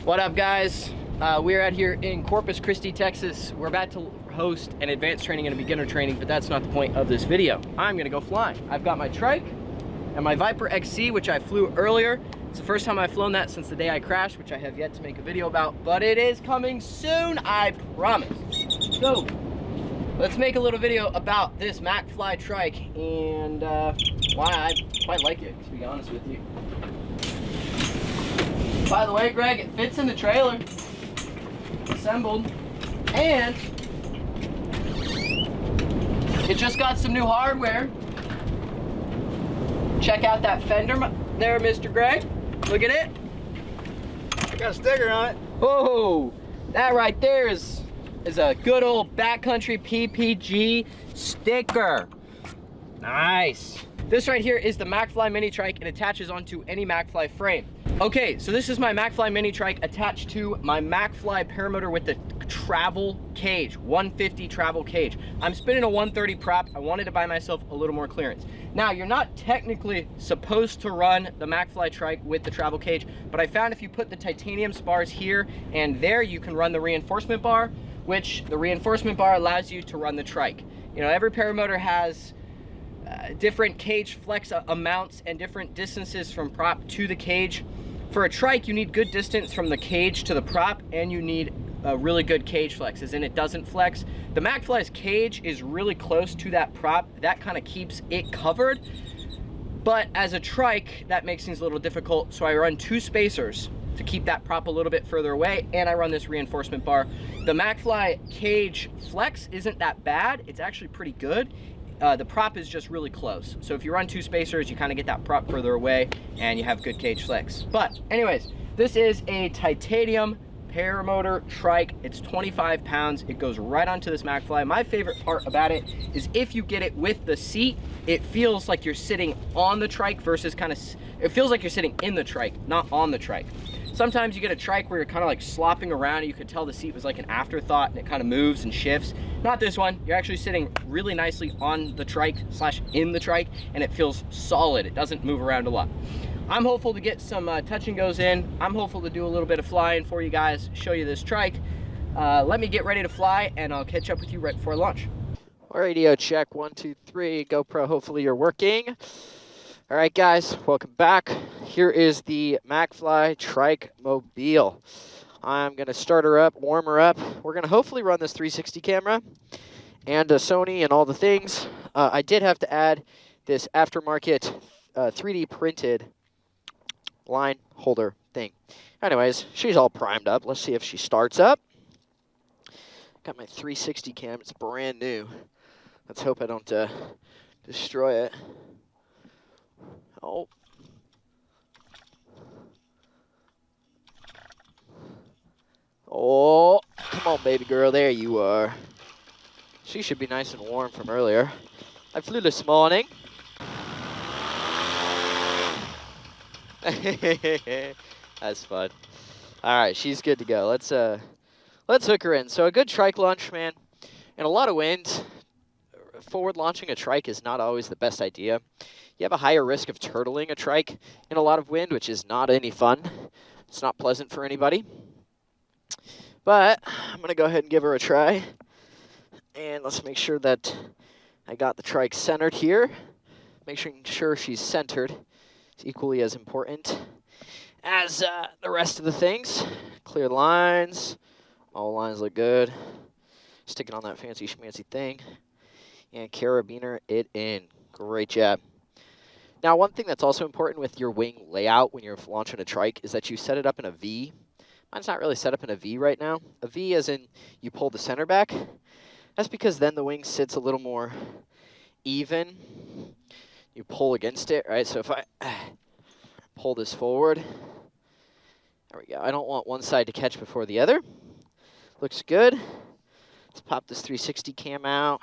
What up, guys? We're out here in Corpus Christi, Texas. We're about to host an advanced training and a beginner training, but that's not the point of this video. I'm gonna go flying. I've got my Trike and my Viper XC, which I flew earlier. It's the first time I've flown that since the day I crashed, which I have yet to make a video about, but it is coming soon, I promise. So, let's make a little video about this MacFly Trike and why I quite like it, to be honest with you. By the way, Greg, it fits in the trailer, assembled, and it just got some new hardware. Check out that fender there, Mr. Greg. Look at it. I got a sticker on it. Oh, that right there is a good old backcountry PPG sticker. Nice. This right here is the MacFly Mini Trike. It attaches onto any MacFly frame. Okay, so this is my MacFly Mini Trike attached to my MacFly paramotor with the travel cage, 150 travel cage. I'm spinning a 130 prop. I wanted to buy myself a little more clearance. Now, you're not technically supposed to run the MacFly Trike with the travel cage, but I found if you put the titanium spars here and there, you can run the reinforcement bar, which the reinforcement bar allows you to run the Trike. You know, every paramotor has different cage flex amounts and different distances from prop to the cage. For a Trike, you need good distance from the cage to the prop, and you need a really good cage flex, as in it doesn't flex. The MacFly's cage is really close to that prop. That kind of keeps it covered. But as a Trike, that makes things a little difficult, so I run two spacers to keep that prop a little bit further away, and I run this reinforcement bar. The MacFly cage flex isn't that bad. It's actually pretty good. The prop is just really close. So if you run two spacers, you kind of get that prop further away and you have good cage flex. But anyways, this is a titanium paramotor Trike. It's 25 pounds. It goes right onto this MacFly. My favorite part about it is if you get it with the seat, it feels like you're sitting on the Trike versus it feels like you're sitting in the Trike, not on the Trike. Sometimes you get a Trike where you're kind of like slopping around and you could tell the seat was like an afterthought and it kind of moves and shifts. Not this one. You're actually sitting really nicely on the Trike / in the Trike, and it feels solid. It doesn't move around a lot. I'm hopeful to get some touch and goes in. I'm hopeful to do a little bit of flying for you guys, show you this Trike. Let me get ready to fly and I'll catch up with you right before launch. Radio check, 1, 2, 3. GoPro, hopefully you're working. All right, guys, welcome back. Here is the MacFly Trike Mobile. I'm going to start her up, warm her up. We're going to hopefully run this 360 camera and Sony and all the things. I did have to add this aftermarket 3D printed line holder thing. Anyways, she's all primed up. Let's see if she starts up. Got my 360 cam. It's brand new. Let's hope I don't destroy it. Oh. Oh, come on, baby girl. There you are. She should be nice and warm from earlier. I flew this morning. That's fun. All right, she's good to go. Let's hook her in. So a good Trike launch, man. In a lot of wind, forward launching a Trike is not always the best idea. You have a higher risk of turtling a Trike in a lot of wind, which is not any fun. It's not pleasant for anybody. But I'm going to go ahead and give her a try. And let's make sure that I got the Trike centered here. Making sure she's centered is equally as important as the rest of the things. Clear lines. All lines look good. Stick it on that fancy schmancy thing. And carabiner it in. Great job. Now, one thing that's also important with your wing layout when you're launching a Trike is that you set it up in a V. Mine's not really set up in a V right now. A V as in you pull the center back. That's because then the wing sits a little more even. You pull against it, right? So if I pull this forward, there we go. I don't want one side to catch before the other. Looks good. Let's pop this 360 cam out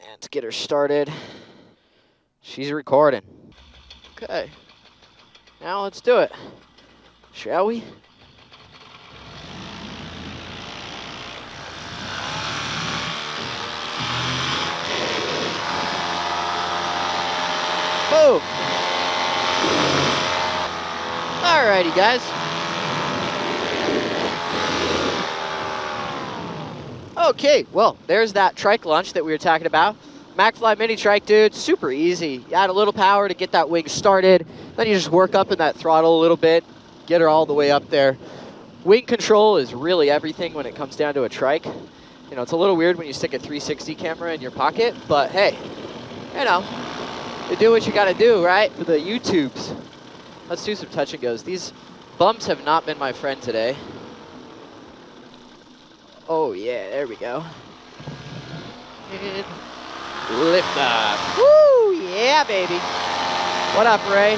and to get her started. She's recording. Okay. Now let's do it. Shall we? Boom. Alrighty, guys. Okay, well, there's that trike launch that we were talking about. MacFly mini trike, dude, super easy. You add a little power to get that wing started, then you just work up in that throttle a little bit, get her all the way up there. Wing control is really everything when it comes down to a trike. You know, it's a little weird when you stick a 360 camera in your pocket, but hey, you know, you do what you gotta do, right? For the YouTubes. Let's do some touch and goes. These bumps have not been my friend today. Oh yeah, there we go. And lift off. Woo, yeah, baby. What up, Ray?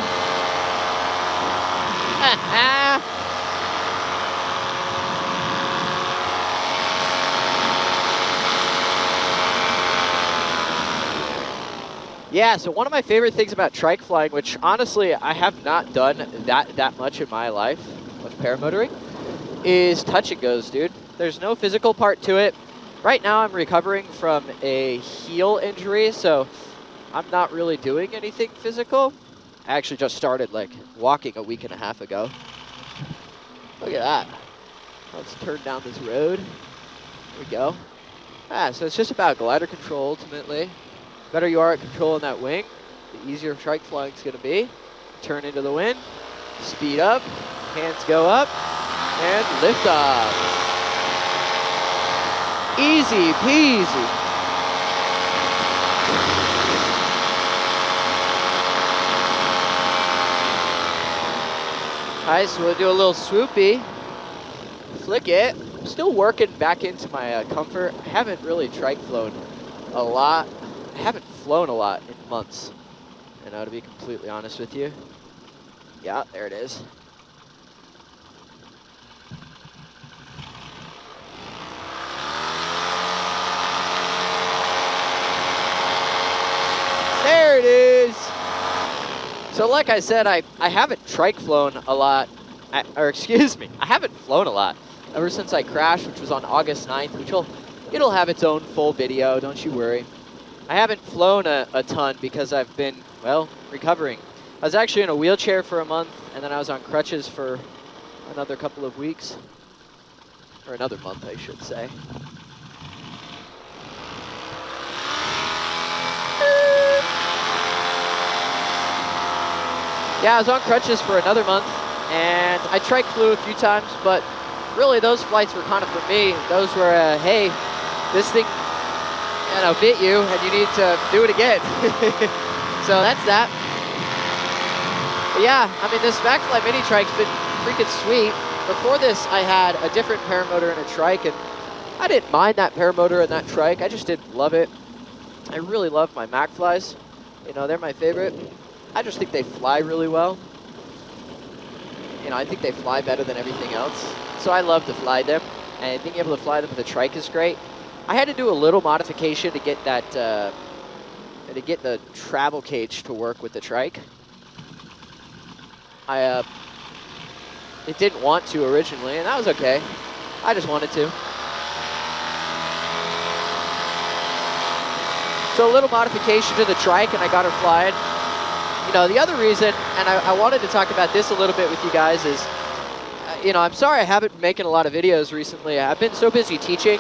Yeah, so one of my favorite things about trike flying, which honestly I have not done that much in my life with paramotoring, is touch and goes, dude. There's no physical part to it. Right now I'm recovering from a heel injury, so I'm not really doing anything physical. I actually just started like walking a week and a half ago. Look at that. Let's turn down this road. There we go. So it's just about glider control ultimately. The better you are at controlling that wing, the easier trike flying is going to be. Turn into the wind, speed up, hands go up, and lift off. Easy peasy. All right, so we'll do a little swoopy. Flick it. I'm still working back into my comfort. I haven't really trike flown a lot. I haven't flown a lot in months, you know, to be completely honest with you. Yeah, there it is. There it is. So like I said, I haven't trike flown a lot, or excuse me, I haven't flown a lot ever since I crashed, which was on August 9th, which it'll have its own full video, don't you worry. I haven't flown a ton because I've been, well, recovering. I was actually in a wheelchair for a month, and then I was on crutches for another couple of weeks. Or another month, I should say. Yeah, I was on crutches for another month, and I trike flew a few times, but really those flights were kind of for me. Those were, hey, this thing, you know, bit you, and you need to do it again. So that's that. But yeah, I mean, this MacFly mini trike's been freaking sweet. Before this, I had a different paramotor and a trike, and I didn't mind that paramotor and that trike. I just didn't love it. I really love my MacFlys. You know, they're my favorite. I just think they fly really well. You know, I think they fly better than everything else. So I love to fly them, and being able to fly them with a trike is great. I had to do a little modification to get that, to get the travel cage to work with the trike. It didn't want to originally, and that was okay. I just wanted to. So a little modification to the trike, and I got her flying. You know, the other reason, and I wanted to talk about this a little bit with you guys, is, you know, I'm sorry I haven't been making a lot of videos recently. I've been so busy teaching.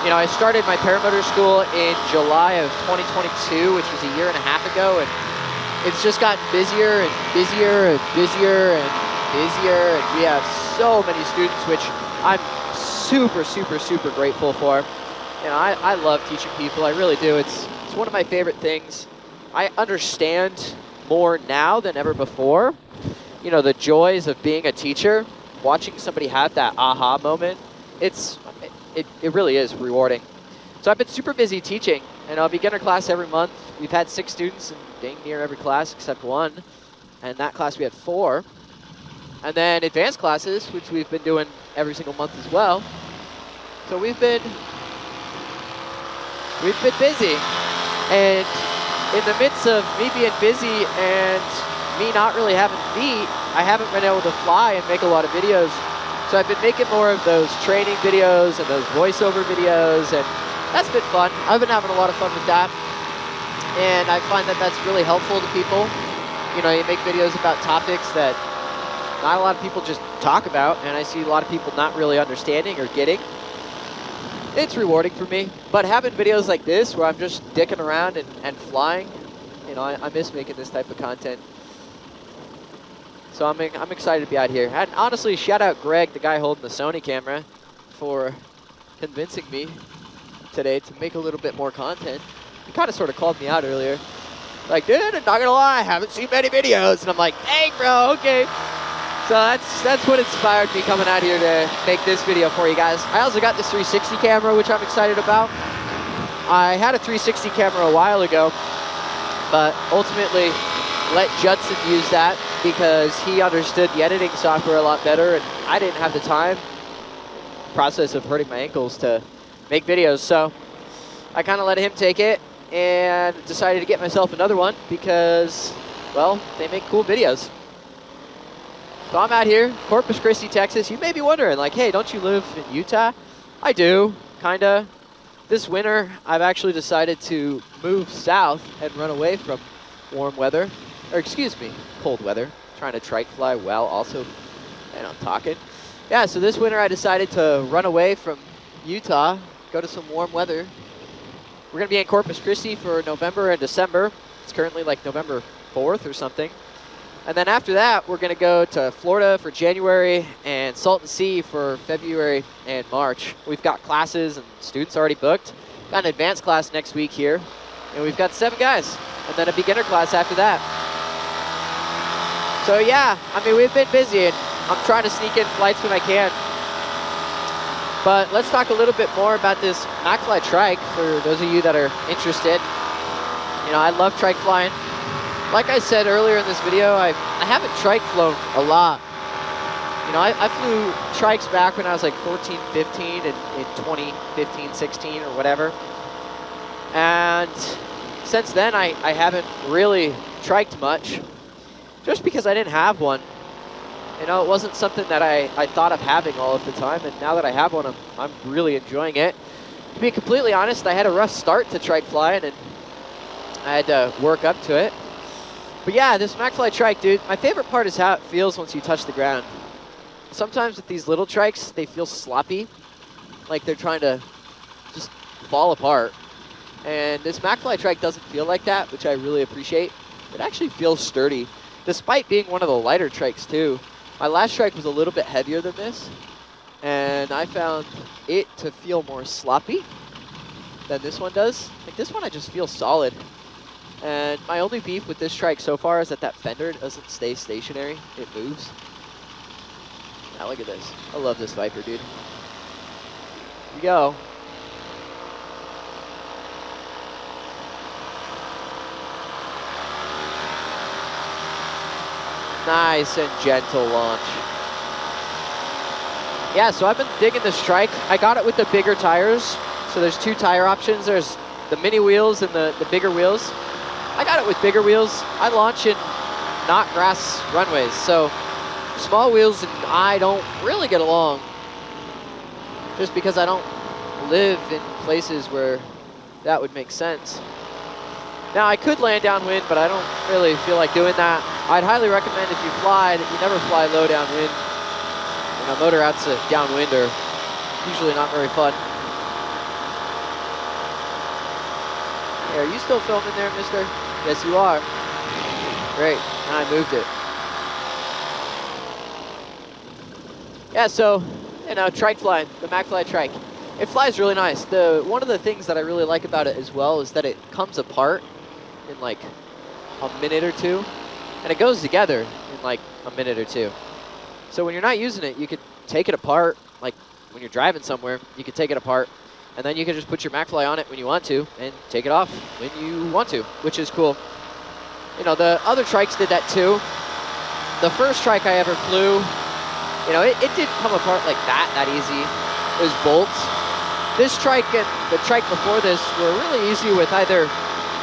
You know, I started my paramotor school in July of 2022, which was a year and a half ago, and it's just gotten busier and busier and busier and busier, and we have so many students, which I'm super, super, super grateful for. You know, I love teaching people, I really do. It's one of my favorite things. I understand more now than ever before, you know, the joys of being a teacher, watching somebody have that aha moment. It really is rewarding. So I've been super busy teaching, and a beginner class every month. We've had 6 students in dang near every class except 1, and that class we had 4. And then advanced classes, which we've been doing every single month as well. So we've been busy, and in the midst of me being busy and me not really having feet, I haven't been able to fly and make a lot of videos. So I've been making more of those training videos and those voiceover videos, and that's been fun. I've been having a lot of fun with that. And I find that that's really helpful to people. You know, you make videos about topics that not a lot of people just talk about, and I see a lot of people not really understanding or getting. it's rewarding for me. But having videos like this where I'm just dicking around and flying, you know, I miss making this type of content. So I'm excited to be out here. And honestly, shout out Greg, the guy holding the Sony camera, for convincing me today to make a little bit more content. He kind of sort of called me out earlier. Like, dude, I'm not gonna lie, I haven't seen many videos. And I'm like, dang, bro, okay. So that's what inspired me coming out here to make this video for you guys. I also got this 360 camera, which I'm excited about. I had a 360 camera a while ago, but ultimately let Judson use that because he understood the editing software a lot better, and I didn't have the time, process of hurting my ankles, to make videos. So I kind of let him take it and decided to get myself another one because, well, they make cool videos. So I'm out here, Corpus Christi, Texas. You may be wondering, like, hey, don't you live in Utah? I do, kinda. This winter, I've actually decided to move south and run away from warm weather, or excuse me, cold weather. Trying to trike fly while also, and I'm talking. Yeah, so this winter I decided to run away from Utah, go to some warm weather. We're gonna be in Corpus Christi for November and December. It's currently like November 4th or something. And then after that, we're gonna go to Florida for January and Salton Sea for February and March. We've got classes and students already booked. Got an advanced class next week here, and we've got 7 guys, and then a beginner class after that. So yeah, I mean, we've been busy, and I'm trying to sneak in flights when I can. But let's talk a little bit more about this MacFly Trike for those of you that are interested. You know, I love trike flying. Like I said earlier in this video, I haven't trike flown a lot. You know, I flew trikes back when I was like 14, 15, and in 2015, 16, or whatever. And since then, I haven't really triked much, just because I didn't have one. You know, it wasn't something that I thought of having all of the time, and now that I have one, I'm really enjoying it. To be completely honest, I had a rough start to trike flying, and I had to work up to it. But yeah, this MacFly Trike, dude, my favorite part is how it feels once you touch the ground. Sometimes with these little trikes, they feel sloppy, like they're trying to just fall apart. And this MacFly Trike doesn't feel like that, which I really appreciate. It actually feels sturdy, despite being one of the lighter trikes too. My last trike was a little bit heavier than this, and I found it to feel more sloppy than this one does. Like, this one I just feel solid. And my only beef with this trike so far is that fender doesn't stay stationary. It moves. Now look at this. I love this Viper, dude. Here we go. Nice and gentle launch. Yeah, so I've been digging this trike. I got it with the bigger tires. So there's 2 tire options. There's the mini wheels and the bigger wheels. I got it with bigger wheels. I launch in not grass runways, so small wheels and I don't really get along, just because I don't live in places where that would make sense. Now, I could land downwind, but I don't really feel like doing that. I'd highly recommend, if you fly, that you never fly low downwind. You know, motor outs downwind are usually not very fun. Hey, are you still filming there, mister? Yes, you are. Great, and I moved it. Yeah, so, you know, trike flying, the MacFly Trike. It flies really nice. One of the things that I really like about it as well is that it comes apart in like a minute or 2, and it goes together in like a minute or 2. So when you're not using it, you could take it apart. Like when you're driving somewhere, you could take it apart, and then you can just put your MacFly on it when you want to, and take it off when you want to, which is cool. You know, the other trikes did that too. The first trike I ever flew, you know, it didn't come apart like that easy. It was bolts. This trike and the trike before this were really easy with either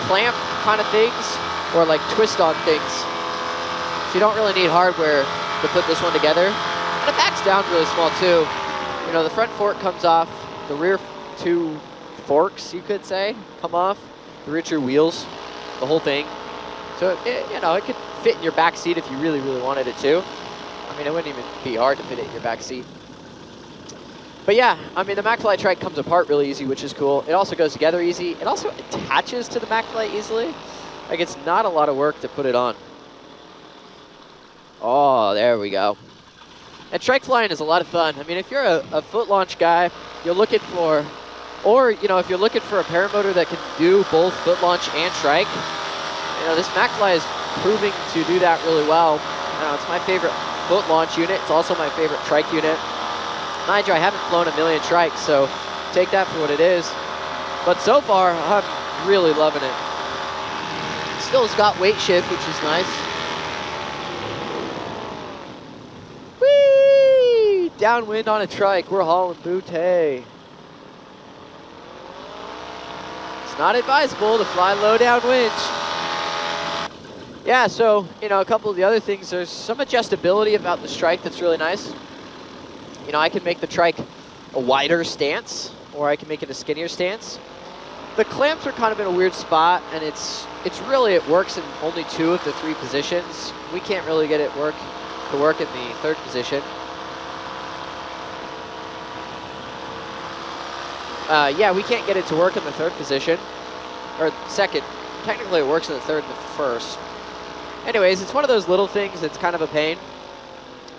clamp kind of things or like twist on things. So you don't really need hardware to put this one together. And it backs down really small too. You know, the front fork comes off, the rear 2 forks, you could say, come off, the rear 2 wheels, the whole thing. So, you know, it could fit in your back seat if you really, really wanted it to. I mean, it wouldn't even be hard to fit it in your back seat. But yeah, I mean, the MacFly trike comes apart really easy, which is cool. It also goes together easy. It also attaches to the MacFly easily. Like, it's not a lot of work to put it on. Oh, there we go. And trike flying is a lot of fun. I mean, if you're a foot launch guy, you're looking for, or, you know, if you're looking for a paramotor that can do both foot launch and trike, you know, this MacFly is proving to do that really well. You know, it's my favorite foot launch unit. It's also my favorite trike unit. Mind you, I haven't flown a million trikes, so take that for what it is. But so far, I'm really loving it. Still's got weight shift, which is nice. Whee! Downwind on a trike. We're hauling booty. It's not advisable to fly low downwind. Yeah, so, you know, a couple of the other things, there's some adjustability about the trike that's really nice. You know, I can make the trike a wider stance, or I can make it a skinnier stance. The clamps are kind of in a weird spot, and it's really, it works in only 2 of the 3 positions. We can't really get it to work in the 3rd position. Yeah, we can't get it to work in the 3rd position, or 2nd. Technically, it works in the 3rd and the 1st. Anyways, it's one of those little things that's kind of a pain,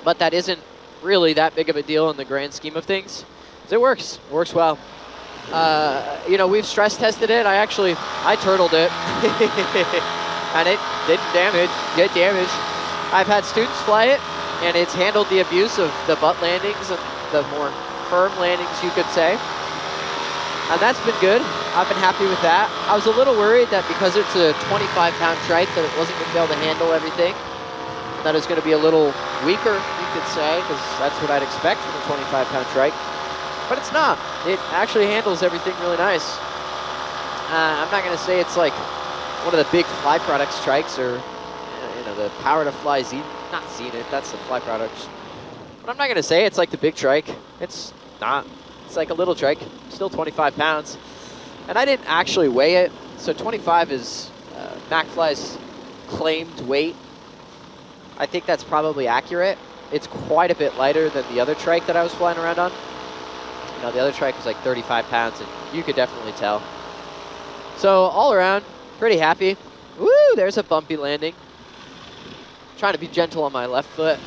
but that isn't really that big of a deal in the grand scheme of things. It works well. You know, we've stress tested it. I turtled it, and it didn't get damaged. I've had students fly it, and it's handled the abuse of the butt landings and the more firm landings, you could say. And that's been good. I've been happy with that. I was a little worried that because it's a 25-pound trike that it wasn't going to be able to handle everything. That it's going to be a little weaker, you could say, because that's what I'd expect from a 25-pound trike. But it's not. It actually handles everything really nice. I'm not going to say it's like one of the big Fly Products trikes, or you know, the Power to Fly not Zenith, that's the Fly Products. But I'm not going to say it's like the big trike. It's not. It's like a little trike, still 25 pounds. And I didn't actually weigh it, so 25 is MacFly's claimed weight. I think that's probably accurate. It's quite a bit lighter than the other trike that I was flying around on. You know, the other trike was like 35 pounds, and you could definitely tell. So all around, pretty happy. Woo, there's a bumpy landing. Trying to be gentle on my left foot.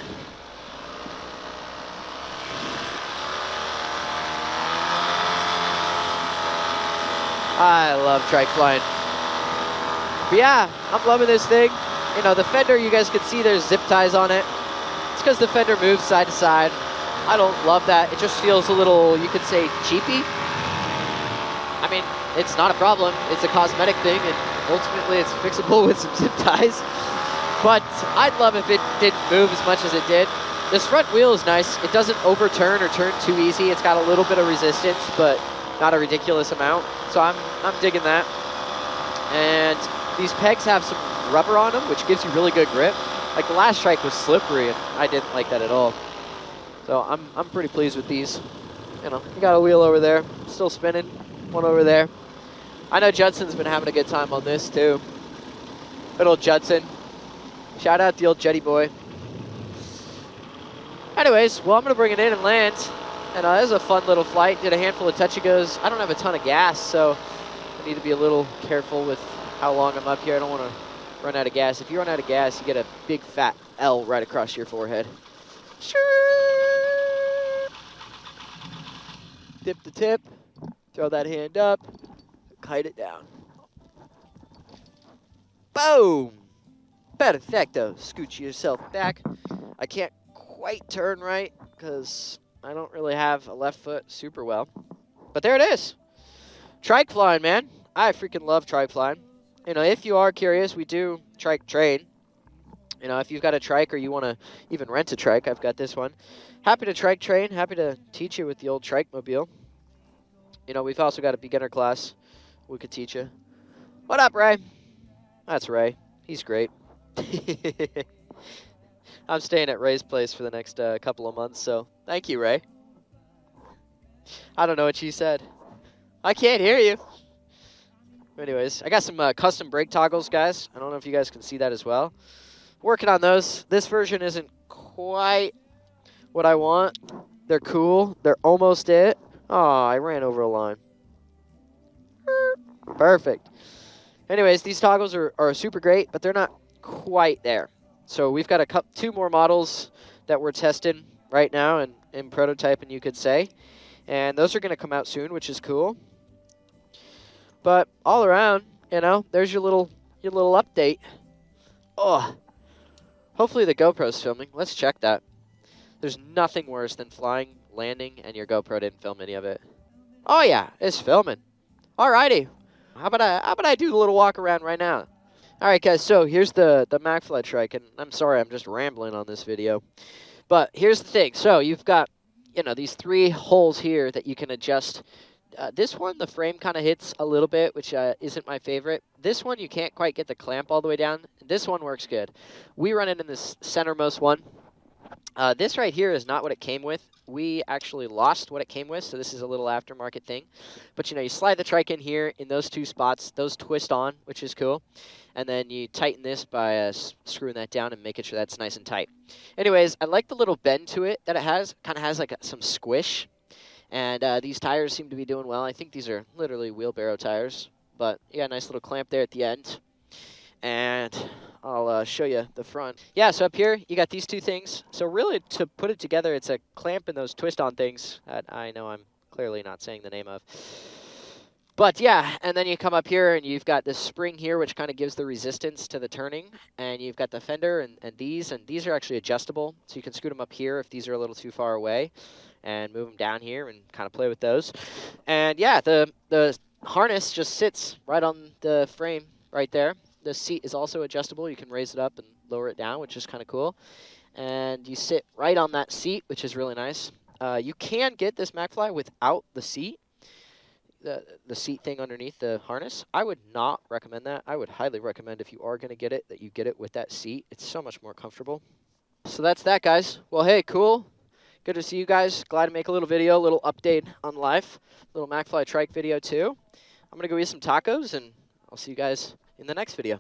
I love trike flying. But yeah, I'm loving this thing. You know, the fender, you guys can see there's zip ties on it. It's because the fender moves side to side. I don't love that. It just feels a little, you could say, cheapy. I mean, it's not a problem. It's a cosmetic thing, and ultimately it's fixable with some zip ties. But I'd love if it didn't move as much as it did. This front wheel is nice. It doesn't overturn or turn too easy. It's got a little bit of resistance, but not a ridiculous amount. So I'm digging that. And these pegs have some rubber on them, which gives you really good grip. Like the last trike was slippery, and I didn't like that at all. So I'm pretty pleased with these. You know, you got a wheel over there, still spinning, one over there. I know Judson's been having a good time on this too. Good old Judson. Shout out the old Jetty boy. Anyways, well, I'm gonna bring it in and land. And it was a fun little flight. Did a handful of touch-and-goes. I don't have a ton of gas, so I need to be a little careful with how long I'm up here. I don't want to run out of gas. If you run out of gas, you get a big fat L right across your forehead. Dip the tip, throw that hand up, kite it down. Boom! Perfecto. Scooch yourself back. I can't quite turn right because I don't really have a left foot super well. But there it is. Trike flying, man. I freaking love trike flying. You know, if you are curious, we do trike train. You know, if you've got a trike or you want to even rent a trike, I've got this one. Happy to trike train. Happy to teach you with the old trike mobile. You know, we've also got a beginner class we could teach you. What up, Ray? That's Ray. He's great. I'm staying at Ray's place for the next couple of months, so thank you, Ray. I don't know what you said. I can't hear you. Anyways, I got some custom brake toggles, guys. I don't know if you guys can see that as well. Working on those. This version isn't quite what I want. They're cool. They're almost it. Oh, I ran over a line. Perfect. Anyways, these toggles are super great, but they're not quite there. So we've got two more models that we're testing right now and in prototyping, you could say. And those are going to come out soon, which is cool. But all around, you know, there's your little update. Oh, hopefully the GoPro's filming. Let's check that. There's nothing worse than flying, landing, and your GoPro didn't film any of it. Oh yeah, it's filming. Alrighty. How about I do a little walk around right now? All right, guys. So here's the MacFly Trike, and I'm sorry, I'm just rambling on this video. But here's the thing. So you've got, you know, these 3 holes here that you can adjust. This one, the frame kind of hits a little bit, which isn't my favorite. This one, you can't quite get the clamp all the way down. This one works good. We run it in this centermost one. This right here is not what it came with. We actually lost what it came with, so this is a little aftermarket thing. But, you know, you slide the Trike in here in those 2 spots. Those twist on, which is cool. And then you tighten this by screwing that down and making sure that's nice and tight. Anyways, I like the little bend to it that it has. Kind of has like some squish. And these tires seem to be doing well. I think these are literally wheelbarrow tires. But, yeah, nice little clamp there at the end. And I'll show you the front. Yeah, so up here, you got these 2 things. So really, to put it together, it's a clamp and those twist-on things that I know I'm clearly not saying the name of. But, yeah, and then you come up here, and you've got this spring here, which kind of gives the resistance to the turning. And you've got the fender and these are actually adjustable. So you can scoot them up here if these are a little too far away and move them down here and kind of play with those. And, yeah, the harness just sits right on the frame right there. The seat is also adjustable. You can raise it up and lower it down, which is kind of cool. And you sit right on that seat, which is really nice. You can get this MacFly without the seat, the seat thing underneath the harness. I would not recommend that. I would highly recommend if you are going to get it, that you get it with that seat. It's so much more comfortable. So that's that, guys. Well, hey, cool. Good to see you guys. Glad to make a little video, a little update on life. Little MacFly Trike video, too. I'm going to go eat some tacos, and I'll see you guys in the next video.